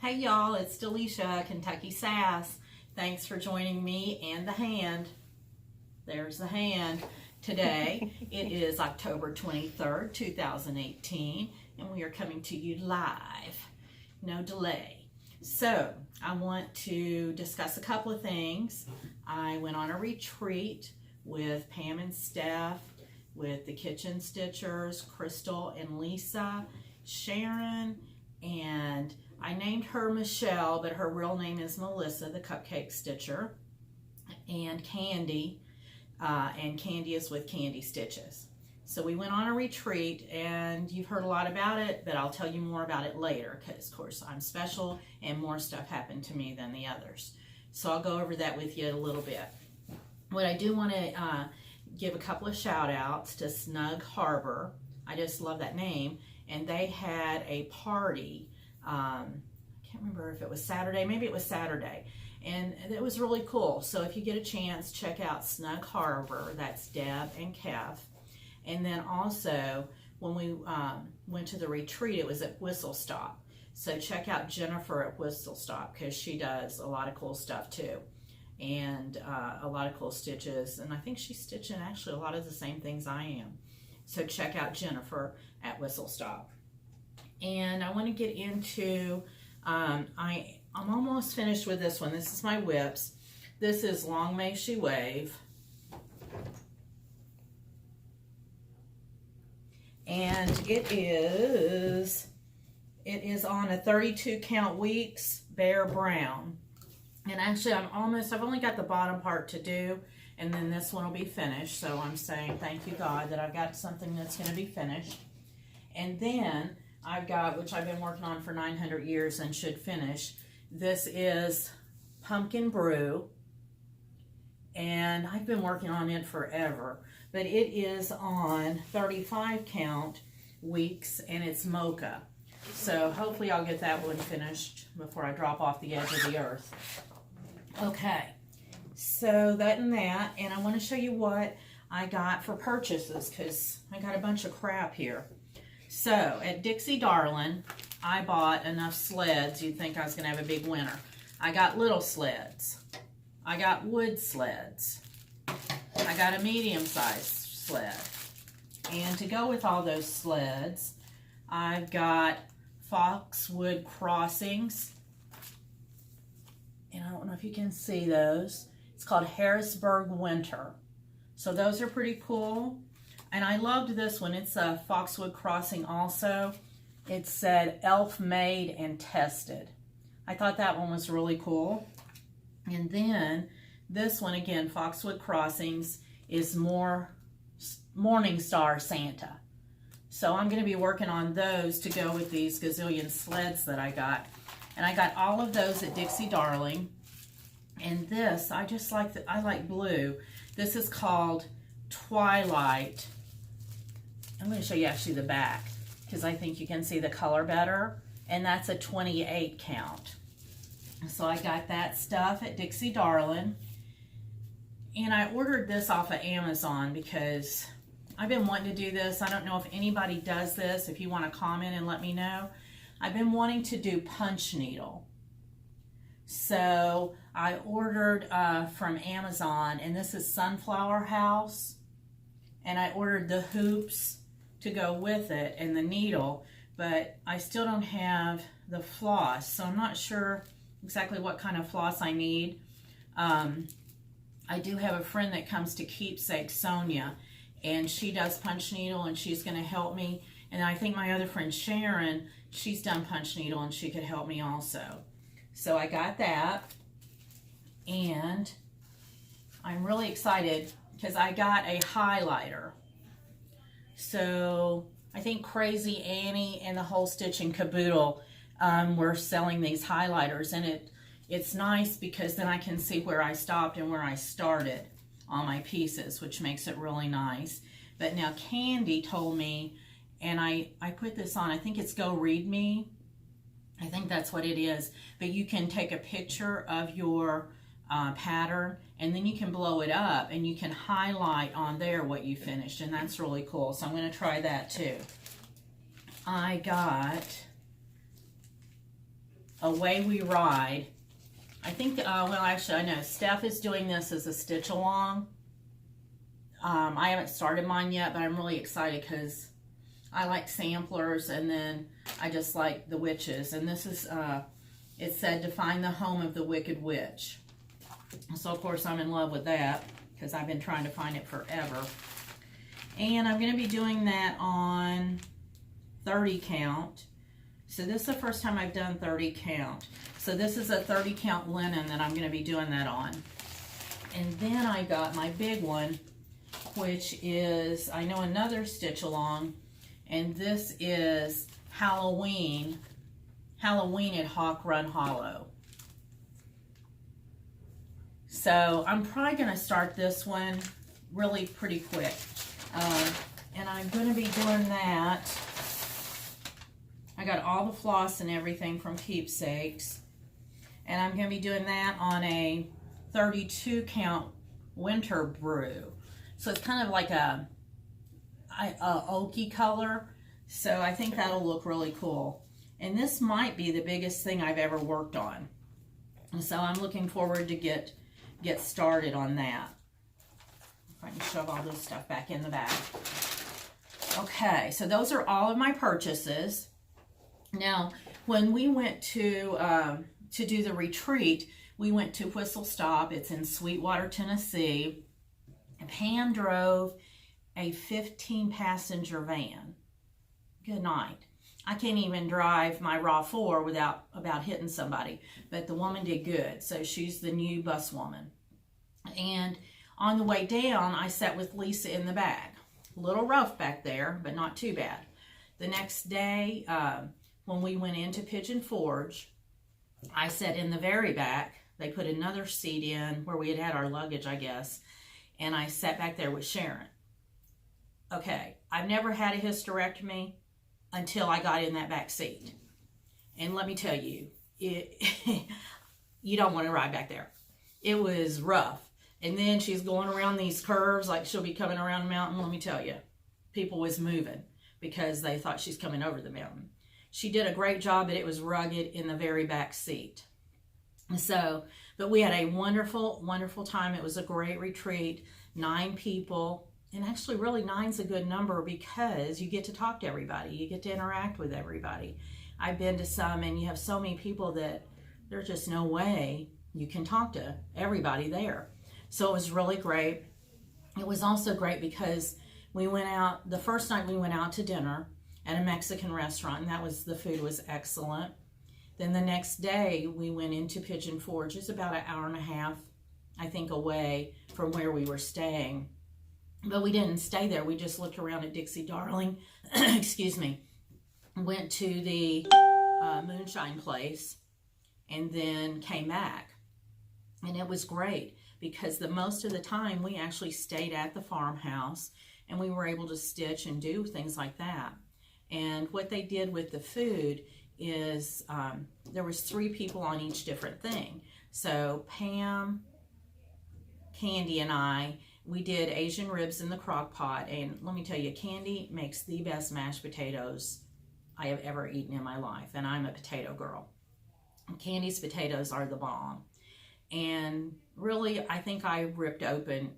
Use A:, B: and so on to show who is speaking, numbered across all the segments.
A: Hey y'all, it's Delisha, Kentucky Sass. Thanks for joining me and the hand. There's the hand. Today, it is October 23rd, 2018, and we are coming to you live. No delay. So, I want to discuss a couple of things. I went on a retreat with Pam and Steph, with the Kitchen Stitchers, Crystal and Lisa, Sharon, and I named her Michelle, but her real name is Melissa, the Cupcake Stitcher, and Candy is with Candy Stitches. So we went on a retreat, and you've heard a lot about it, but I'll tell you more about it later, because of course I'm special and more stuff happened to me than the others. So I'll go over that with you a little bit. What I do want to give a couple of shout outs to Snug Harbor. I just love that name. And they had a party. I can't remember if it was Saturday, maybe it was Saturday, and it was really cool. So if you get a chance, check out Snug Harbor. That's Deb and Kev. And then also when we went to the retreat, it was at Whistle Stop. So check out Jennifer at Whistle Stop, because she does a lot of cool stuff too, and a lot of cool stitches, and I think she's stitching actually a lot of the same things I am. So check out Jennifer at Whistle Stop. And I want to get into, I'm almost finished with this one. This is my WIPs. This is Long May She Wave. And it is on a 32 count weeks, Bear Brown. And actually I've only got the bottom part to do, and then this one will be finished. So I'm saying thank you God that I've got something that's going to be finished. And then I've got, which I've been working on for 900 years and should finish. This is Pumpkin Brew, and I've been working on it forever, but it is on 35 count weeks, and it's mocha. So hopefully I'll get that one finished before I drop off the edge of the earth. Okay, so that and that, and I want to show you what I got for purchases, because I got a bunch of crap here. So at Dixie Darling, I bought enough sleds. You'd think I was going to have a big winter. I got little sleds. I got wood sleds. I got a medium-sized sled. And to go with all those sleds, I've got Foxwood Crossings. And I don't know if you can see those. It's called Harrisburg Winter. So those are pretty cool. And I loved this one. It's a Foxwood Crossing also. It said elf made and tested. I thought that one was really cool. And then this one again, Foxwood Crossings, is more Morning Star Santa. So I'm going to be working on those to go with these gazillion sleds that I got. And I got all of those at Dixie Darling. And this, I just like I like blue. This is called Twilight. I'm going to show you actually the back, because I think you can see the color better. And that's a 28 count. So I got that stuff at Dixie Darling. And I ordered this off of Amazon because I've been wanting to do this. I don't know if anybody does this. If you want to comment and let me know. I've been wanting to do punch needle. So I ordered from Amazon, and this is Sunflower House. And I ordered the hoops to go with it and the needle, but I still don't have the floss, so I'm not sure exactly what kind of floss I need. I do have a friend that comes to Keepsake, Sonia, and she does punch needle, and she's going to help me. And I think my other friend Sharon, she's done punch needle, and she could help me also. So I got that, and I'm really excited because I got a highlighter. So I think Crazy Annie and the whole Stitching Caboodle were selling these highlighters, and it's nice because then I can see where I stopped and where I started on my pieces, which makes it really nice. But now Candy told me, and I put this on, I think it's Go Read Me. I think that's what it is. But you can take a picture of your pattern, and then you can blow it up and you can highlight on there what you finished, and that's really cool. So I'm going to try that too. I got Away We Ride. I think, well, actually, I know Steph is doing this as a stitch along. I haven't started mine yet, but I'm really excited because I like samplers, and then I just like the witches. And this is, it said to find the home of the Wicked Witch. So, of course, I'm in love with that because I've been trying to find it forever. And I'm going to be doing that on 30 count. So this is the first time I've done 30 count. So this is a 30 count linen that I'm going to be doing that on. And then I got my big one, which is, I know, another stitch along. And this is Halloween at Hawk Run Hollow. So I'm probably going to start this one really pretty quick. And I'm going to be doing that. I got all the floss and everything from Keepsakes. And I'm going to be doing that on a 32 count winter brew. So it's kind of like a oaky color. So I think that'll look really cool. And this might be the biggest thing I've ever worked on. And so I'm looking forward to get started on that. If I can shove all this stuff back in the bag. Okay, so those are all of my purchases. Now, when we went to do the retreat, we went to Whistle Stop. It's in Sweetwater, Tennessee. Pam drove a 15-passenger van. Good night. I can't even drive my RAV4 without about hitting somebody, but the woman did good. So she's the new bus woman. And on the way down, I sat with Lisa in the back. A little rough back there, but not too bad. The next day, when we went into Pigeon Forge, I sat in the very back. They put another seat in where we had our luggage, I guess, and I sat back there with Sharon. Okay, I've never had a hysterectomy until I got in that back seat. And let me tell you, you don't want to ride back there. It was rough. And then she's going around these curves like she'll be coming around the mountain. Let me tell you, people was moving because they thought she's coming over the mountain. She did a great job, but it was rugged in the very back seat. So, but we had a wonderful, wonderful time. It was a great retreat, 9 people. And actually, really, 9's a good number because you get to talk to everybody. You get to interact with everybody. I've been to some, and you have so many people that there's just no way you can talk to everybody there. So it was really great. It was also great because we went out, the first night we went out to dinner at a Mexican restaurant, and the food was excellent. Then the next day, we went into Pigeon Forge. It's about an hour and a half, I think, away from where we were staying. But we didn't stay there. We just looked around at Dixie Darling. Excuse me. Went to the moonshine place and then came back. And it was great because the most of the time we actually stayed at the farmhouse and we were able to stitch and do things like that. And what they did with the food is there was 3 people on each different thing. So Pam, Candy, and I, we did Asian ribs in the crock pot. And let me tell you, Candy makes the best mashed potatoes I have ever eaten in my life. And I'm a potato girl. Candy's potatoes are the bomb. And really, I think I ripped open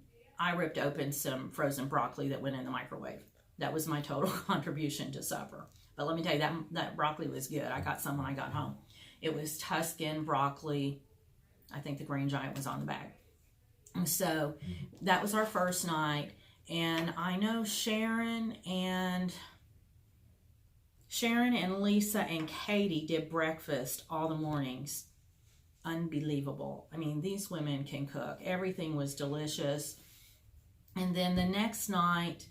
A: some frozen broccoli that went in the microwave. That was my total contribution to supper. But let me tell you, that broccoli was good. I got some when I got home. It was Tuscan broccoli. I think the Green Giant was on the bag. And so that was our first night. And I know Sharon and Lisa and Katie did breakfast all the mornings. Unbelievable. I mean, these women can cook. Everything was delicious. And then the next night,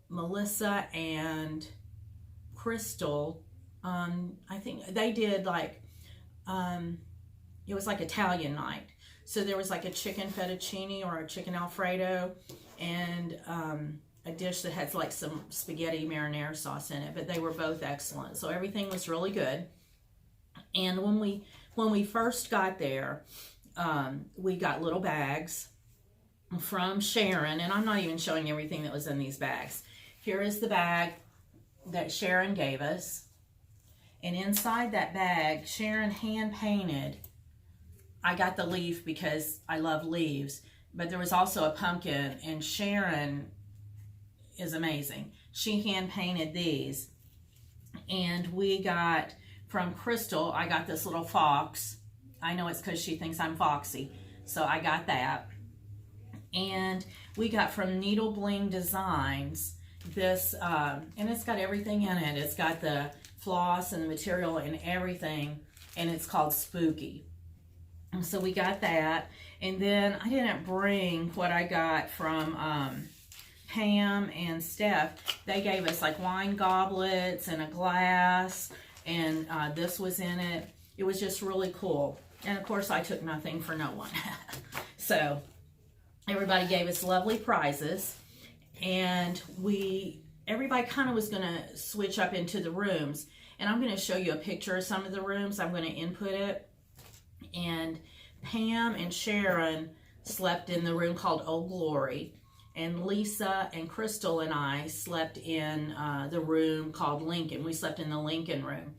A: Melissa and Crystal, I think they did like, it was like Italian night. So there was like a chicken fettuccine or a chicken Alfredo and a dish that had like some spaghetti marinara sauce in it, but they were both excellent. So everything was really good. And when we first got there, we got little bags from Sharon, and I'm not even showing everything that was in these bags. Here is the bag that Sharon gave us. And inside that bag, Sharon hand painted. I got the leaf because I love leaves, but there was also a pumpkin, and Sharon is amazing. She hand painted these. And we got from Crystal, I got this little fox. I know it's because she thinks I'm foxy, so I got that. And we got from Needle Bling Designs this, and it's got everything in it. It's got the floss and the material and everything, and it's called Spooky. And so we got that. And then I didn't bring what I got from Pam and Steph. They gave us like wine goblets and a glass, and this was in it. It was just really cool. And of course I took nothing for no one. So everybody gave us lovely prizes, and everybody kind of was going to switch up into the rooms. And I'm going to show you a picture of some of the rooms. I'm going to input it. And Pam and Sharon slept in the room called Old Glory. And Lisa and Crystal and I slept in the room called Lincoln. We slept in the Lincoln room.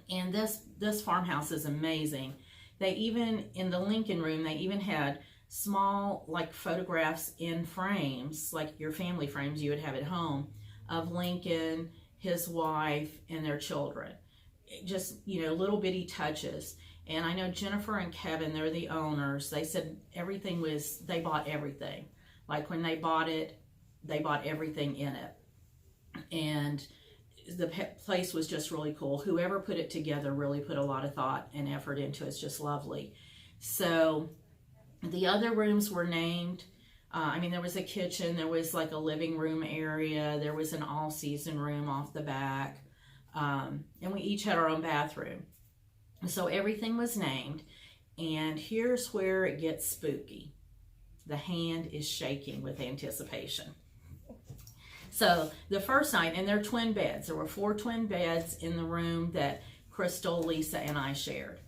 A: And this farmhouse is amazing. They even, in the Lincoln room, they even had small like photographs in frames, like your family frames you would have at home, of Lincoln, his wife, and their children. Just, you know, little bitty touches. And I know Jennifer and Kevin, they're the owners. They said everything was, they bought everything. Like when they bought it, they bought everything in it. And the place was just really cool. Whoever put it together really put a lot of thought and effort into it. It's just lovely. So the other rooms were named. I mean, there was a kitchen. There was like a living room area. There was an all-season room off the back. And we each had our own bathroom. So everything was named. And here's where it gets spooky. The hand is shaking with anticipation. So the first night, and they're twin beds. There were 4 twin beds in the room that Crystal, Lisa, and I shared.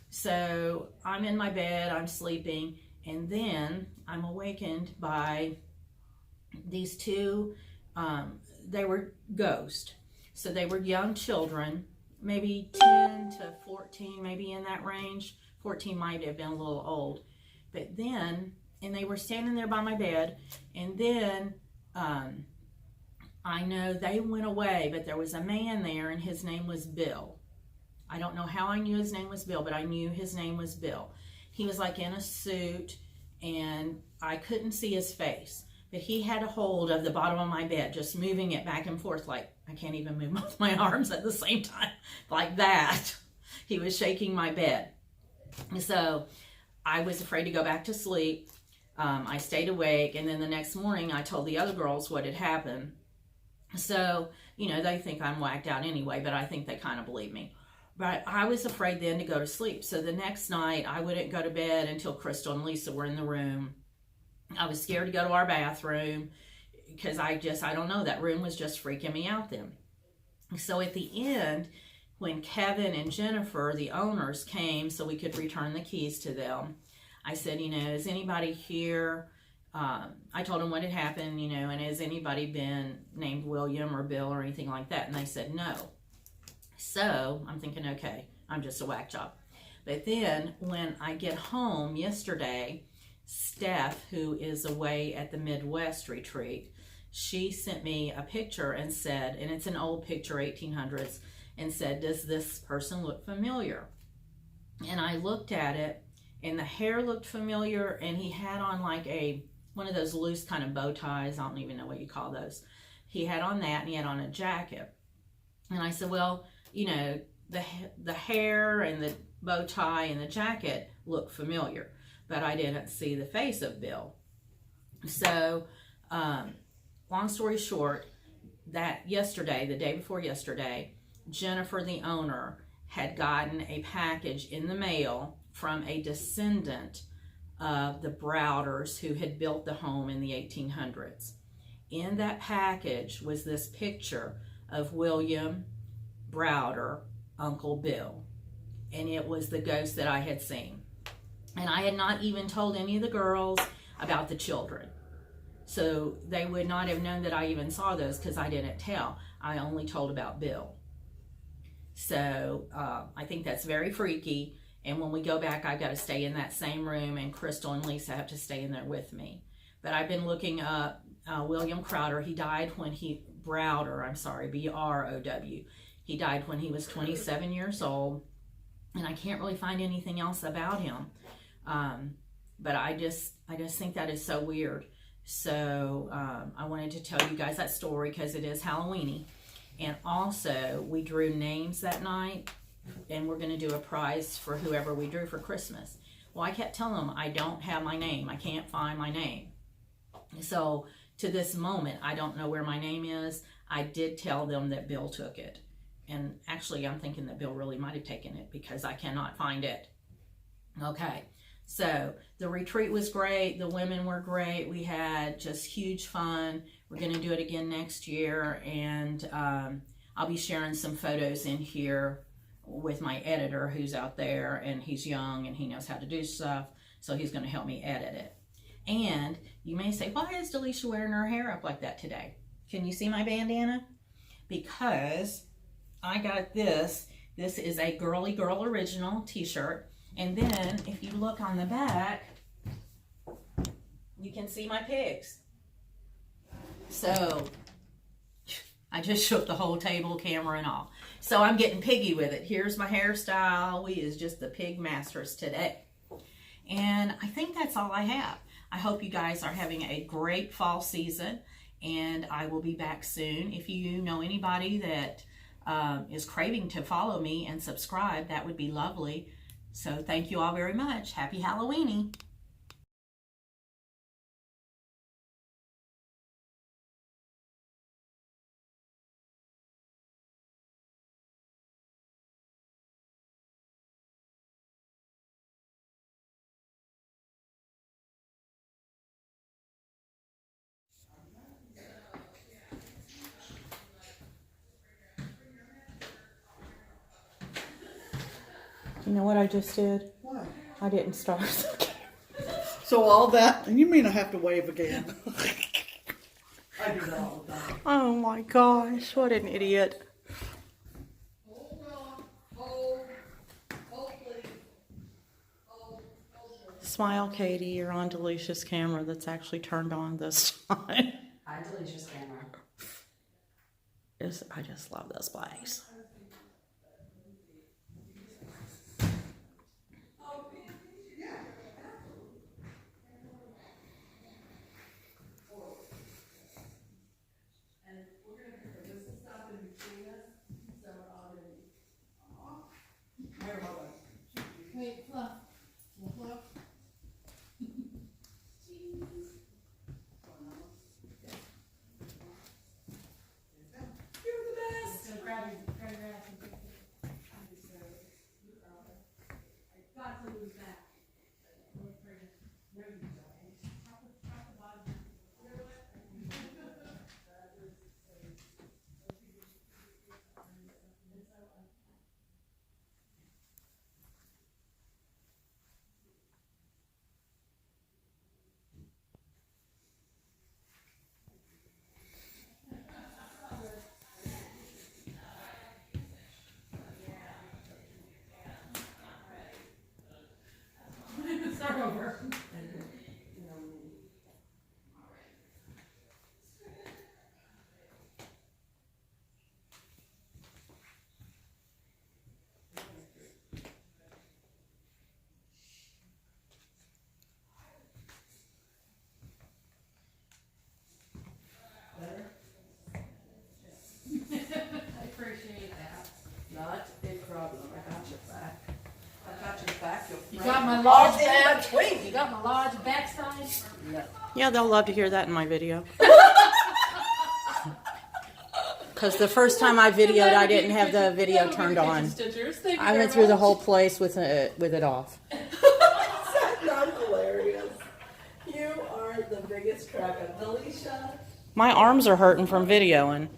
A: So I'm in my bed, I'm sleeping, and then I'm awakened by these 2, they were ghosts. So they were young children, maybe 10 to 14, maybe in that range. 14 might have been a little old. But then, and they were standing there by my bed, and then I know they went away, but there was a man there, and his name was Bill. I don't know how I knew his name was Bill, but I knew his name was Bill. He was like in a suit, and I couldn't see his face, but he had a hold of the bottom of my bed, just moving it back and forth, like I can't even move both my arms at the same time, like that. He was shaking my bed. So I was afraid to go back to sleep. I stayed awake, and then the next morning I told the other girls what had happened. So, you know, they think I'm whacked out anyway, but I think they kind of believe me. But I was afraid then to go to sleep. So the next night I wouldn't go to bed until Crystal and Lisa were in the room. I was scared to go to our bathroom because I don't know, that room was just freaking me out then. So at the end, when Kevin and Jennifer, the owners, came so we could return the keys to them, I said, you know, is anybody here? I told them what had happened, you know, and has anybody been named William or Bill or anything like that? And they said no. So I'm thinking, okay, I'm just a whack job. But then when I get home yesterday, Steph, who is away at the Midwest retreat, she sent me a picture and said, and it's an old picture, 1800s, and said, does this person look familiar? And I looked at it, and the hair looked familiar, and he had on like one of those loose kind of bow ties. I don't even know what you call those. He had on that, and he had on a jacket. And I said, well, you know, the hair and the bow tie and the jacket look familiar, but I didn't see the face of Bill. So, long story short, that yesterday, the day before yesterday, Jennifer, the owner, had gotten a package in the mail from a descendant of the Browders who had built the home in the 1800s. In that package was this picture of William Browder, Uncle Bill, and it was the ghost that I had seen. And I had not even told any of the girls about the children, so they would not have known that I even saw those because I didn't tell. I only told about Bill. So I think that's very freaky. And when we go back, I've got to stay in that same room, and Crystal and Lisa have to stay in there with me. But I've been looking up William Crowder. He died when Browder, I'm sorry, B-R-O-W. He died when he was 27 years old. And I can't really find anything else about him. But I just think that is so weird. So I wanted to tell you guys that story because it is Halloweeny. And also, we drew names that night, and we're going to do a prize for whoever we drew for Christmas. Well, I kept telling them I don't have my name. I can't find my name. So to this moment, I don't know where my name is. I did tell them that Bill took it. And actually, I'm thinking that Bill really might have taken it because I cannot find it. Okay, so the retreat was great. The women were great. We had just huge fun. We're going to do it again next year. And I'll be sharing some photos in here with my editor who's out there. And he's young and he knows how to do stuff. So he's going to help me edit it. And you may say, why is Delisha wearing her hair up like that today? Can you see my bandana? Because I got this. This is a Girly Girl Original t-shirt. And then if you look on the back, you can see my pigs. So I just shook the whole table, camera and all. So I'm getting piggy with it. Here's my hairstyle. We is just the pig masters today. And I think that's all I have. I hope you guys are having a great fall season. And I will be back soon. If you know anybody that is craving to follow me and subscribe, that would be lovely. So thank you all very much. Happy Halloweeny. You know what I just did?
B: What?
A: I didn't start.
B: So all that, and you mean I have to wave again? I do that all the time.
A: Oh my gosh, what an idiot. Smile, Katie, you're on Delisha's camera that's actually turned on this time.
C: Hi, Delisha's camera.
A: I just love this place.
D: Wait, Fluff. Fluff. You're the best. So grab your ass and pick it. I got to lose that. No, you don't. Top the bottom. Start over. I appreciate that.
B: Not a problem. I got your back. I got your back.
D: You got my large
B: All in
D: back.
B: between.
D: You got my large backside.
B: No.
A: Yeah, they'll love to hear that in my video. Because the first time I videoed, I didn't have the video turned on. I went through the whole place with it off.
B: Not hilarious. You are the biggest crack up. Delisha.
A: My arms are hurting from videoing.